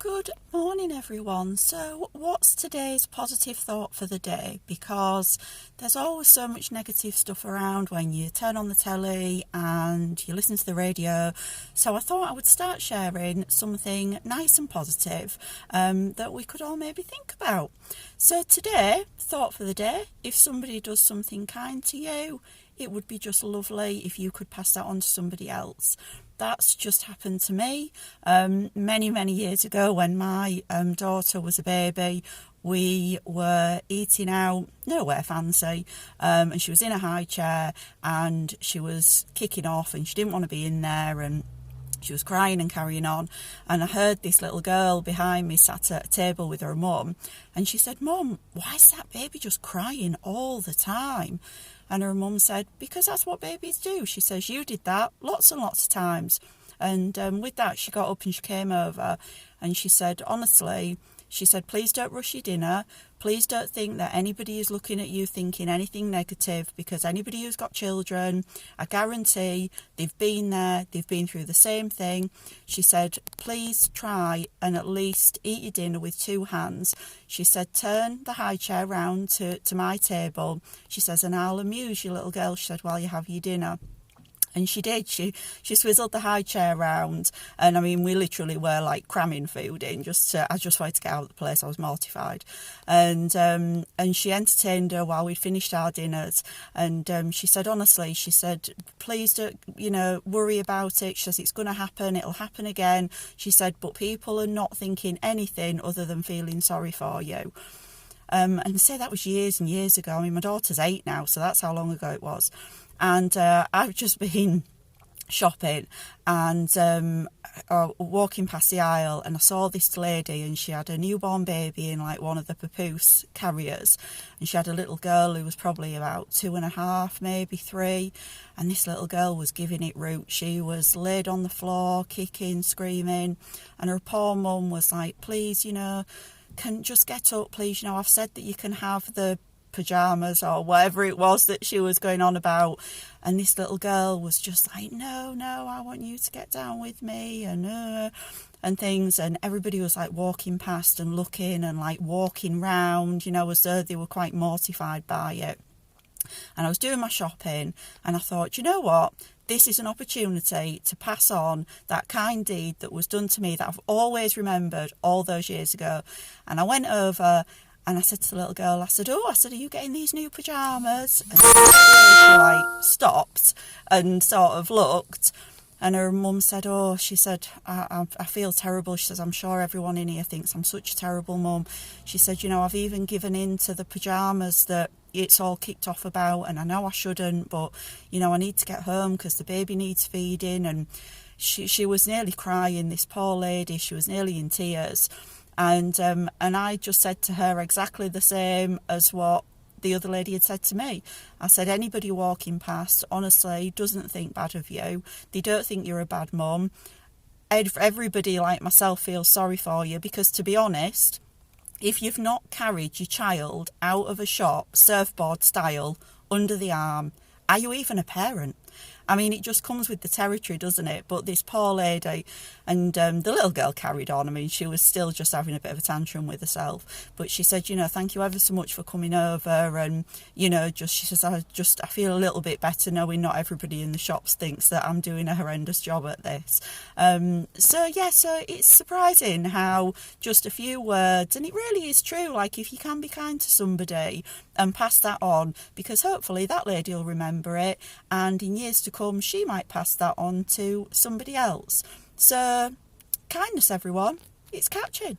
Good morning, everyone. So, what's today's positive thought for the day? Because there's always so much negative stuff around when you turn on the telly and you listen to the radio. So, I thought I would start sharing something nice and positive that we could all maybe think about. So, today, thought for the day: if somebody does something kind to you, it would be just lovely if you could pass that on to somebody else. That's just happened to me many years ago when my daughter was a baby. We were eating out, nowhere fancy, and she was in a high chair and she was kicking off and she didn't want to be in there, and she was crying and carrying on. And I heard this little girl behind me sat at a table with her mum, and she said, "Mum, why is that baby just crying all the time?" And her mum said, "Because that's what babies do." She says, "You did that lots and lots of times." And with that, she got up and she came over and she said, honestly, she said, "Please don't rush your dinner. Please don't think that anybody is looking at you thinking anything negative, because anybody who's got children, I guarantee they've been there, they've been through the same thing." She said, "Please try and at least eat your dinner with two hands." She said, "Turn the high chair round to my table." She says, "And I'll amuse you, little girl," she said, "while you have your dinner." And she did. She swizzled the high chair round, and I mean, we literally were like cramming food in. I just wanted to get out of the place. I was mortified, and she entertained her while we'd finished our dinners. And she said, honestly, she said, "Please don't, worry about it." She says, "It's going to happen. It'll happen again." She said, "But people are not thinking anything other than feeling sorry for you." And say that was years and years ago. I mean, my daughter's 8 now, so that's how long ago it was. And I've just been shopping and walking past the aisle, and I saw this lady, and she had a newborn baby in like one of the papoose carriers, and she had a little girl who was probably about 2.5, maybe 3, and this little girl was giving it root. She was laid on the floor, kicking, screaming, and her poor mum was like, "Please, can just get up, please. I've said that you can have the pajamas," or whatever it was that she was going on about. And this little girl was just like, no, I want you to get down with me, and things. And everybody was like walking past and looking and like walking round, as though they were quite mortified by it. And I was doing my shopping, and I thought, you know what? This is an opportunity to pass on that kind deed that was done to me, that I've always remembered all those years ago. And I went over and I said to the little girl, I said, "Are you getting these new pyjamas?" And she stopped and sort of looked. And her mum said, she said, I feel terrible." She says, "I'm sure everyone in here thinks I'm such a terrible mum." She said, "I've even given in to the pyjamas that it's all kicked off about, and I know I shouldn't, but, I need to get home because the baby needs feeding." And she was nearly crying, this poor lady. She was nearly in tears. And I just said to her exactly the same as what the other lady had said to me. I said, anybody walking past, honestly, doesn't think bad of you. They don't think you're a bad mum. Everybody like myself feels sorry for you, because, to be honest, if you've not carried your child out of a shop, surfboard style, under the arm, are you even a parent? I mean, it just comes with the territory, doesn't it? But this poor lady, and the little girl carried on. I mean, she was still just having a bit of a tantrum with herself. But she said, "Thank you ever so much for coming over." And, she says, I feel a little bit better knowing not everybody in the shops thinks that I'm doing a horrendous job at this. So it's surprising how just a few words, and it really is true, like, if you can be kind to somebody and pass that on, because hopefully that lady will remember it, and in years to come she might pass that on to somebody else. So kindness, everyone, it's catching.